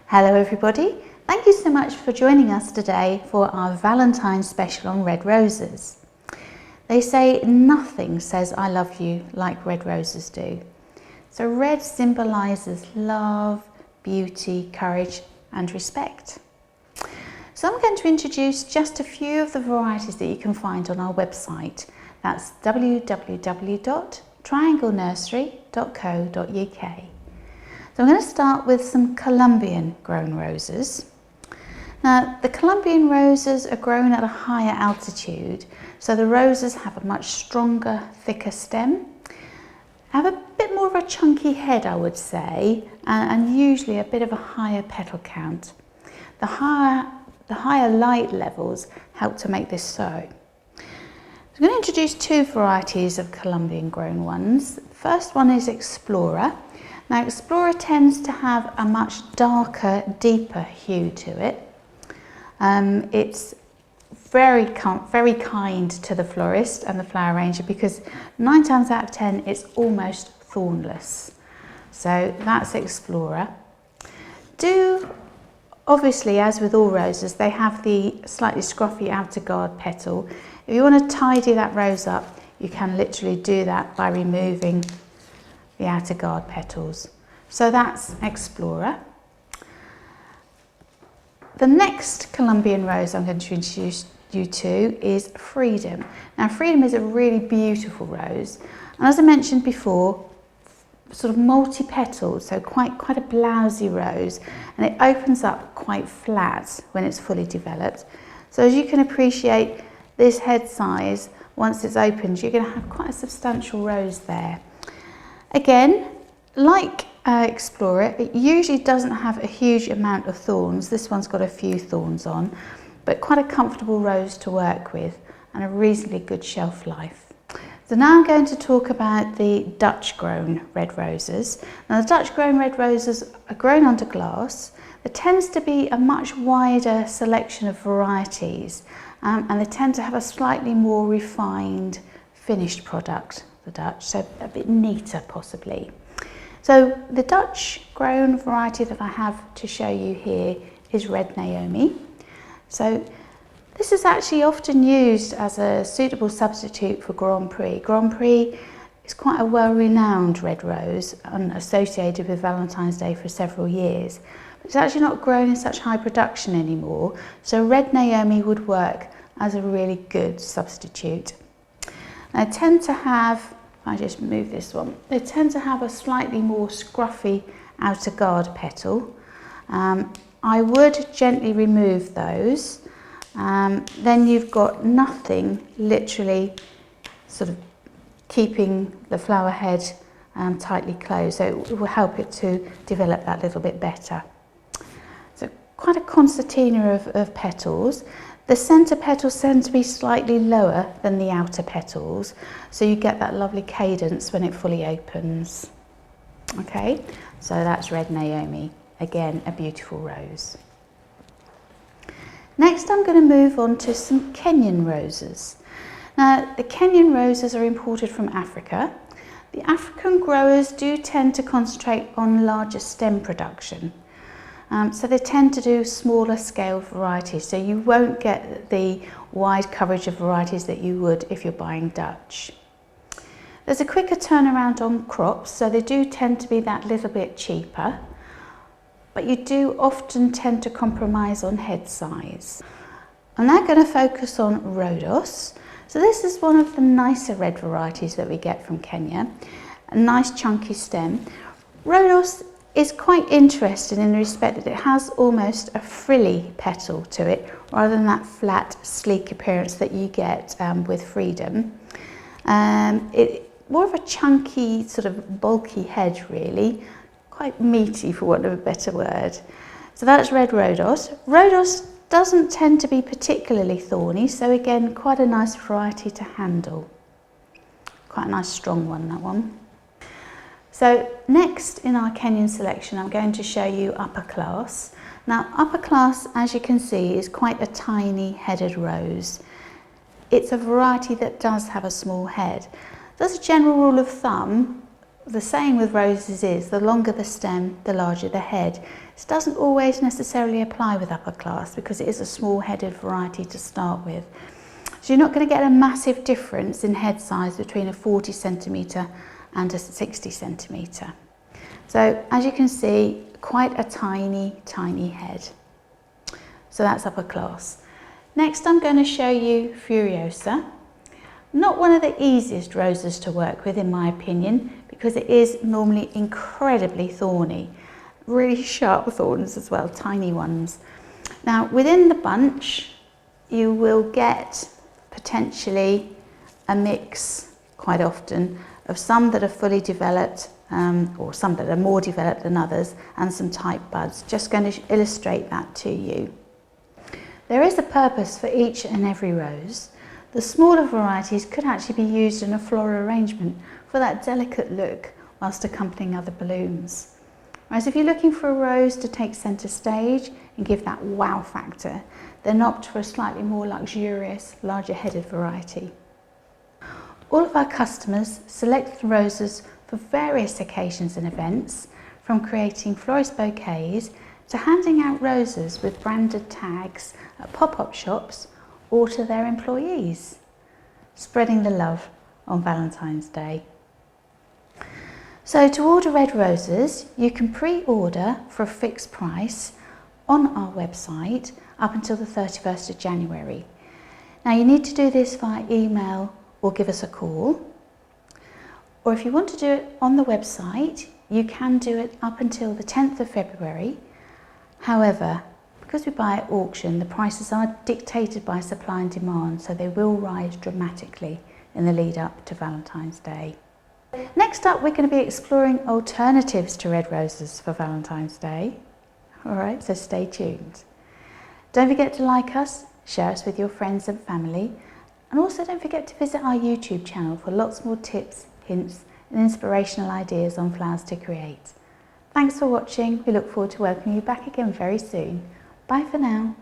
Hello everybody, thank you so much for joining us today for our Valentines Special on red roses. They say nothing says I love you like red roses do. So red symbolises love, beauty, courage and respect. So I'm going to introduce just a few of the varieties that you can find on our website. That's www.trianglenursery.co.uk. So I'm going to start with some Colombian grown roses. Now the Colombian roses are grown at a higher altitude, so the roses have a much stronger, thicker stem, have a bit more of a chunky head I would say, and usually a bit of a higher petal count. The higher light levels help to make this so. I'm going to introduce two varieties of Colombian grown ones. The first one is Explorer. Now Explorer tends to have a much darker, deeper hue to it. It's very kind to the florist and the flower arranger because 9 times out of 10 it's almost thornless. So that's Explorer. Obviously, as with all roses, they have the slightly scruffy outer guard petal. If you want to tidy that rose up, you can literally do that by removing the outer guard petals. So that's Explorer. The next Colombian rose I'm going to introduce you to is Freedom. Now Freedom is a really beautiful rose, and as I mentioned before, sort of multi-petaled, so quite a blousy rose, and it opens up quite flat when it's fully developed. So as you can appreciate, this head size, once it's opened, you're going to have quite a substantial rose there. Again, like Explorer, it usually doesn't have a huge amount of thorns. This one's got a few thorns on, but quite a comfortable rose to work with and a reasonably good shelf life. So now I'm going to talk about the Dutch grown red roses. Now the Dutch grown red roses are grown under glass. There tends to be a much wider selection of varieties, and they tend to have a slightly more refined finished product, the Dutch, so a bit neater possibly. So the Dutch grown variety that I have to show you here is Red Naomi. So this is actually often used as a suitable substitute for Grand Prix. Grand Prix is quite a well-renowned red rose and associated with Valentine's Day for several years. But it's actually not grown in such high production anymore, so Red Naomi would work as a really good substitute. They tend to have, I just move this one, they tend to have a slightly more scruffy outer guard petal. I would gently remove those. Then you've got nothing literally sort of keeping the flower head tightly closed, so it will help it to develop that little bit better. So quite a concertina of petals. The centre petals tend to be slightly lower than the outer petals, so you get that lovely cadence when it fully opens. Okay, so that's Red Naomi, again a beautiful rose. Next I'm going to move on to some Kenyan roses. Now the Kenyan roses are imported from Africa. The African growers do tend to concentrate on larger stem production. So they tend to do smaller scale varieties, so you won't get the wide coverage of varieties that you would if you're buying Dutch. There's a quicker turnaround on crops, so they do tend to be that little bit cheaper. But you do often tend to compromise on head size. I'm now going to focus on Rhodos. So this is one of the nicer red varieties that we get from Kenya. A nice chunky stem. Rhodos is quite interesting in the respect that it has almost a frilly petal to it, rather than that flat, sleek appearance that you get with Freedom. More of a chunky, sort of bulky head really. Quite meaty for want of a better word. So that's Red Rhodos. Rhodos doesn't tend to be particularly thorny, so again quite a nice variety to handle. Quite a nice strong one, that one. So next in our Kenyan selection I'm going to show you Upper Class. Now Upper Class, as you can see, is quite a tiny headed rose. It's a variety that does have a small head. As a general rule of thumb, the saying with roses is the longer the stem, the larger the head. This doesn't always necessarily apply with upper class because it is a small-headed variety to start with. So you're not going to get a massive difference in head size between a 40 centimetre and a 60 centimetre. So as you can see, quite a tiny, tiny head. So that's upper class. Next I'm going to show you Furiosa. Not one of the easiest roses to work with in my opinion, because it is normally incredibly thorny. Really sharp thorns as well, tiny ones. Now within the bunch you will get potentially a mix quite often of some that are fully developed or some that are more developed than others, and some tight buds. Just going to illustrate that to you. There is a purpose for each and every rose. The smaller varieties could actually be used in a floral arrangement for that delicate look whilst accompanying other blooms. Whereas if you're looking for a rose to take centre stage and give that wow factor, then opt for a slightly more luxurious, larger headed variety. All of our customers select the roses for various occasions and events, from creating florist bouquets to handing out roses with branded tags at pop-up shops or to their employees, spreading the love on Valentine's Day. So to order red roses, you can pre-order for a fixed price on our website up until the 31st of January. Now you need to do this via email or give us a call. Or if you want to do it on the website, you can do it up until the 10th of February. However, because we buy at auction, the prices are dictated by supply and demand, so they will rise dramatically in the lead up to Valentine's Day. Next up, we're going to be exploring alternatives to red roses for Valentine's Day. All right, so stay tuned. Don't forget to like us, share us with your friends and family, and also don't forget to visit our YouTube channel for lots more tips, hints and inspirational ideas on flowers to create. Thanks for watching. We look forward to welcoming you back again very soon. Bye for now.